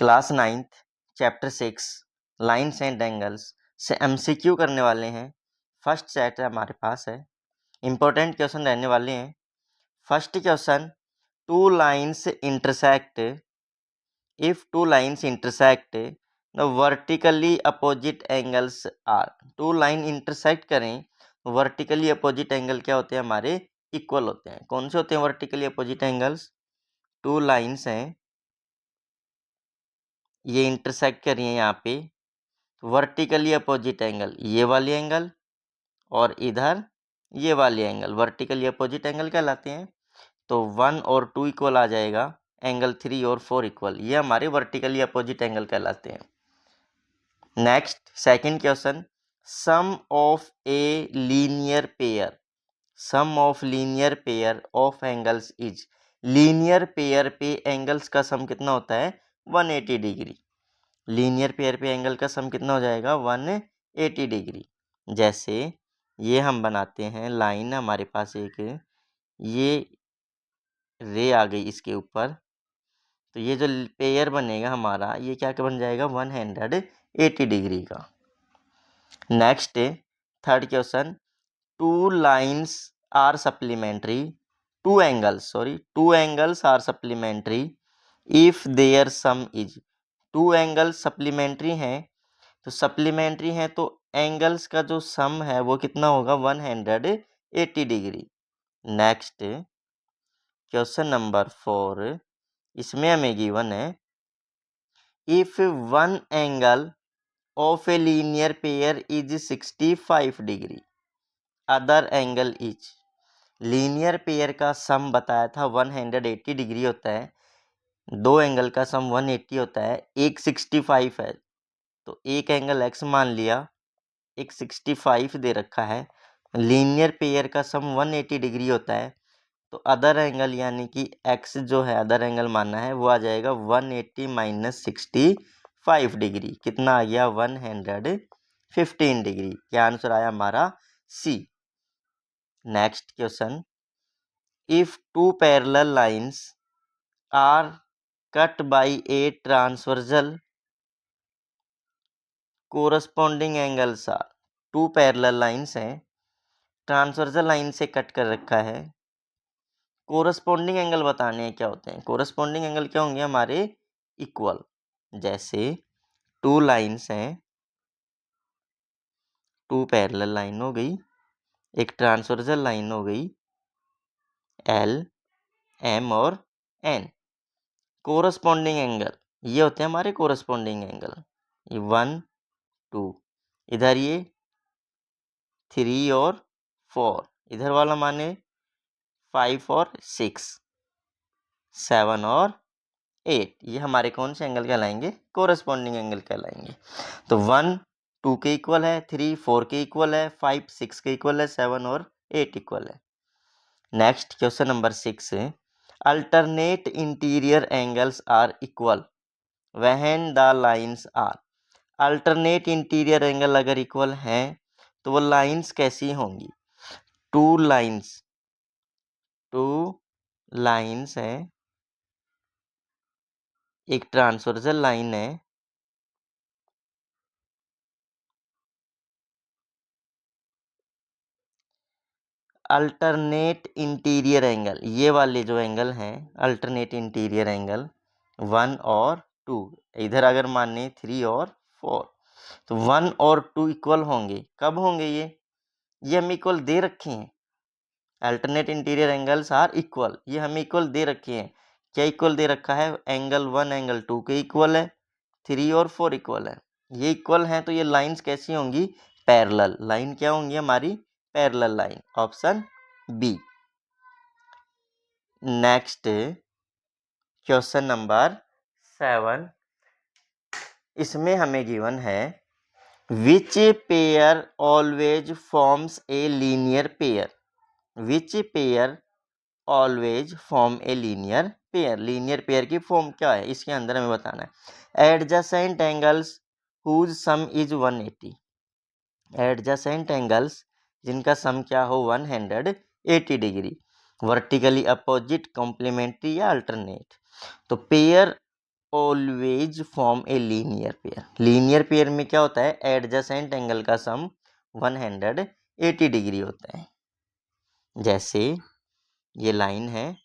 Class 9th chapter 6 lines and angles से MCQ करने वाले हैं। फर्स्ट सेट हमारे पास है, इम्पोर्टेंट क्वेश्चन रहने वाले हैं। First question, two lines intersect, if two lines intersect the vertically opposite angles are. Two line intersect करें, वर्टिकली अपोजिट एंगल क्या होते हैं हमारे, इक्वल होते हैं। कौन से होते हैं vertically opposite angles? Two lines हैं, ये इंटरसेक्ट करिए यहाँ पे, वर्टिकली अपोजिट एंगल ये वाली एंगल और इधर ये वाली एंगल वर्टिकली अपोजिट एंगल कहलाते हैं। तो 1 और 2 इक्वल आ जाएगा, एंगल 3 और 4 इक्वल, ये हमारे वर्टिकली अपोजिट एंगल कहलाते हैं। Next second question, sum of a linear pair, sum of linear pair of angles is. Linear pair पे एंगल्स का सम कितना होता है? 180 डिग्री। लीनियर पेयर पे एंगल का सम कितना हो जाएगा? 180 डिग्री। जैसे ये हम बनाते हैं लाइन, हमारे पास एक ये रे आ गई इसके ऊपर, तो ये जो पेयर बनेगा हमारा, ये क्या बन जाएगा? 180 डिग्री का। Next third question, two lines are supplementary, two angles are supplementary if their sum is. Two angles supplementary हैं, तो सप्लीमेंट्री हैं तो एंगल्स का जो सम है वो कितना होगा? 180 डिग्री। नेक्स्ट क्वेश्चन नंबर 4, इसमें हमें गिवन है, if one angle of a linear pair is 65 degree, other angle is. Linear pair का सम बताया था 180 डिग्री होता है, दो एंगल का सम 180 होता है, एक 65 है, तो एक एंगल x मान लिया, एक 65 दे रखा है। लीनियर पेयर का सम 180 डिग्री होता है, तो अदर एंगल यानी कि x जो है अदर एंगल मानना है, वो आ जाएगा 180 माइनस 65 डिग्री। कितना आ गया? 115 डिग्री। क्या आंसर आया हमारा? C. Next question, if two parallel lines are cut by a transversal, corresponding angles are. Two parallel lines हैं, ट्रांसवर्सल लाइन से कट कर रखा है, कोरस्पॉन्डिंग एंगल बताने हैं क्या होते हैं। कोरस्पॉन्डिंग एंगल क्या होंगे हमारे? इक्वल। जैसे टू लाइंस हैं, टू पैरेलल लाइन हो गई, एक ट्रांसवर्सल लाइन हो गई, एल, एम और एन। कोरस्पॉन्डिंग एंगल ये होते हैं हमारे कोरस्पॉन्डिंग एंगल। ये 1 2, इधर ये 3 और 4, इधर वाला माने 5 और 6, 7 और 8, ये हमारे कौन से एंगल कहलाएंगे? कोरस्पॉन्डिंग एंगल कहलाएंगे। तो 1 2 के इक्वल है, 3 4 के इक्वल है, 5 6 के इक्वल है, 7 और 8 इक्वल है। Next question number 6, alternate interior angles are equal when the lines are. Alternate interior angle अगर इक्वल हैं तो वो लाइंस कैसी होंगी? टू लाइंस है, एक ट्रांसवर्सल लाइन है, अल्टरनेट इंटीरियर एंगल, ये वाले जो एंगल हैं अल्टरनेट इंटीरियर एंगल 1 और 2, इधर अगर माने 3 और 4, तो 1 और 2 इक्वल होंगे। कब होंगे ये हमें इक्वल दे रखे हैं। Alternate interior angles are equal, ये हमें इक्वल दे रखे हैं। क्या इक्वल दे रखा है? एंगल 1 एंगल 2 के इक्वल है, 3 और 4 इक्वल है। ये इक्वल हैं तो ये लाइंस कैसी होंगी? पैरेलल। लाइन क्या होंगी हमारी? Parallel line. Option B. Next question number 7, इसमें हमें गिवन है, which pair always forms a linear pair. Which pair always form a linear pair. Linear pair की फॉर्म क्या है इसके अंदर हमें बताना है। Adjacent angles whose sum is 180। Adjacent angles जिनका सम क्या हो? 180 डिग्री। वर्टिकली अपोजिट, कॉम्प्लीमेंट्री या अल्टरनेट। तो pair always form a linear pair. Linear pair में क्या होता है, एडजेसेंट एंगल का सम 180 डिग्री होता है। जैसे ये लाइन है,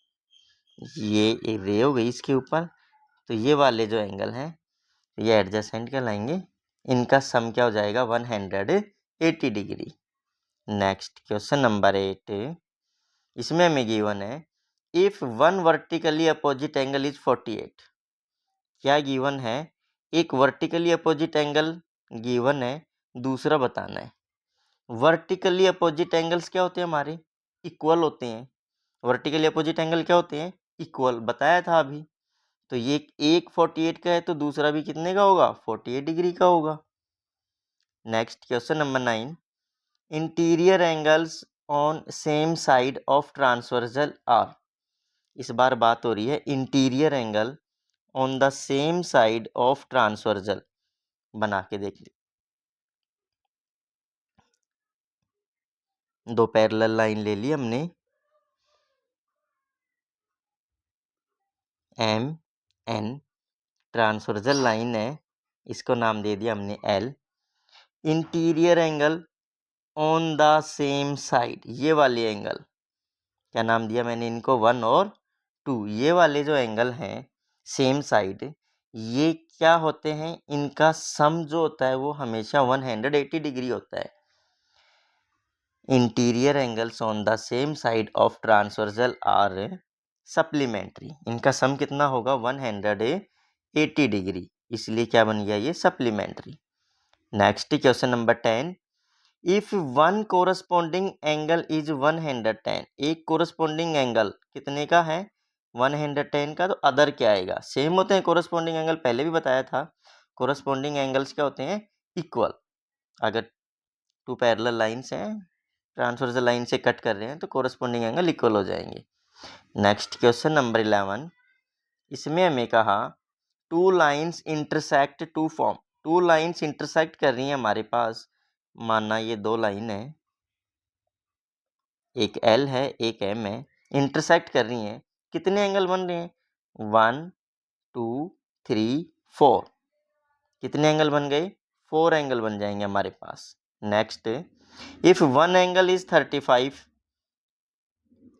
ये एक रे हो गई इसके ऊपर, तो ये वाले जो एंगल हैं ये एडजेसेंट कहलाएंगे, इनका सम क्या हो जाएगा 180 डिग्री। नेक्स्ट क्वेश्चन नंबर 8, इसमें हमें गिवन है if one vertically opposite angle is 48। क्या गिवन है, एक वर्टिकली अपोजिट एंगल गिवन है, दूसरा बताना है। वर्टिकली अपोजिट एंगल्स क्या होते हैं हमारे, इक्वल होते हैं। वर्टिकली अपोजिट एंगल क्या होते हैं, इक्वल, बताया था अभी। तो ये एक 48 का है तो दूसरा भी कितने का होगा, 48 डिग्री का होगा। Next question number 9, interior angles on same side of transversal are. इस बार बात हो रही है interior angle on the same side of transversal. बना के देखिए, दो पैरेलल लाइन ले ली हमने, एम एन, ट्रांसवर्सल लाइन है, इसको नाम दे दिया हमने L. Interior angle on the same side, ये वाले एंगल क्या नाम दिया मैंने इनको, 1 और 2। ये वाले जो एंगल हैं सेम साइड, ये क्या होते हैं, इनका सम जो होता है वो हमेशा 180 डिग्री होता है। Interior angles on the same side of transversal are supplementary, इनका सम कितना होगा 180 डिग्री, इसलिए क्या बन गया ये supplementary. Next question number 10, if one corresponding angle is 110, एक कोरस्पॉन्डिंग एंगल कितने का है 110 का, तो अदर क्या आएगा, सेम होते हैं कोरस्पॉन्डिंग एंगल, पहले भी बताया था। कोरस्पॉन्डिंग एंगल्स क्या होते हैं, इक्वल। अगर टू पैरेलल लाइंस हैं, ट्रांसवर्सल लाइन से कट कर रहे हैं, तो कोरस्पॉन्डिंग एंगल इक्वल हो जाएंगे। नेक्स्ट क्वेश्चन नंबर 11, इसमें हमें कहा two lines intersect to form. Two lines intersect कर रही हैं हमारे पास, माना ये दो लाइन है, एक एल है एक एम है, इंटरसेक्ट कर रही हैं, कितने एंगल बन रहे हैं, 1 2 3 4। कितने एंगल बन गए, 4 एंगल बन जाएंगे हमारे पास। Next, if one angle is 35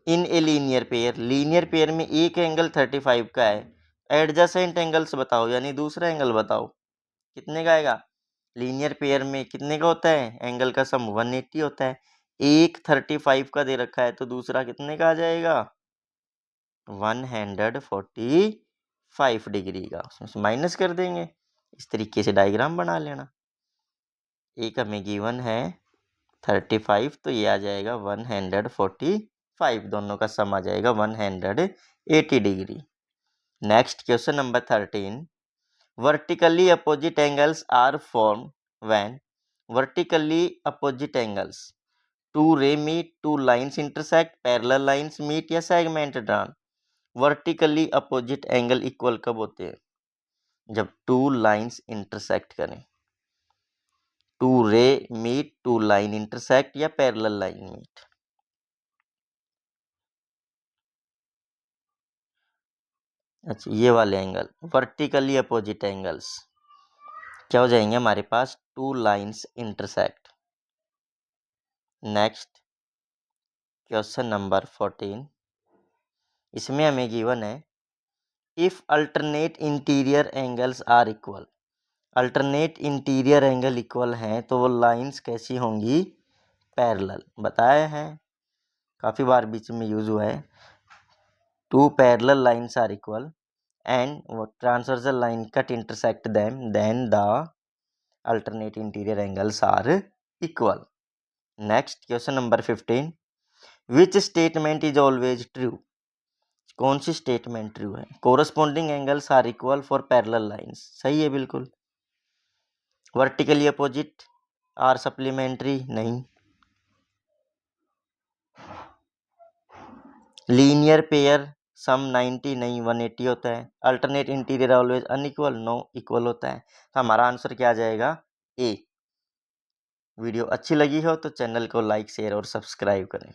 in a linear pair, linear pair में एक एंगल 35 का है, एडजेसेंट एंगल्स बताओ, यानी दूसरा एंगल बताओ कितने का आएगा। लीनियर पेयर में कितने का होता है, एंगल का सम 180 होता है। एक 35 का दे रखा है तो दूसरा कितने का आ जाएगा 145 डिग्री का, उसमें से माइनस कर देंगे। इस तरीके से डायग्राम बना लेना। एक हमें गिवन है 35, तो ये आ जाएगा 145, दोनों का सम आ जाएगा 180 degree. Next question number 13, vertically opposite angles are form when vertically opposite angles two ray meet, two lines intersect, parallel lines meet या segment drawn. Vertically opposite angle equal कब होते हैं, जब टू लाइंस इंटरसेक्ट करें, two ray meet, two line intersect या parallel line meet. अच्छा, ये वाले एंगल वर्टिकली अपोजिट एंगल्स क्या हो जाएंगे हमारे पास, two lines intersect. Next question number 14, इसमें हमें गिवन है if alternate interior angles are equal. Alternate interior angle equal हैं तो वो लाइंस कैसी होंगी, पैरेलल। बताया है, काफ़ी बार बीच में यूज हुआ है। Two parallel lines are equal and transversal line cut intersect them, then the alternate interior angles are equal. Next question number 15, which statement is always true? कौन सी स्टेटमेंट ट्रू है, corresponding angles are equal for parallel lines, सही है बिल्कुल। Vertically opposite are supplementary, नहीं। Linear pair sum 90, नहीं 180 होता है। Alternate interior always unequal, no equal होता है। तो हमारा आंसर क्या आ जाएगा, ए। वीडियो अच्छी लगी हो तो चैनल को लाइक शेयर और सब्सक्राइब करें।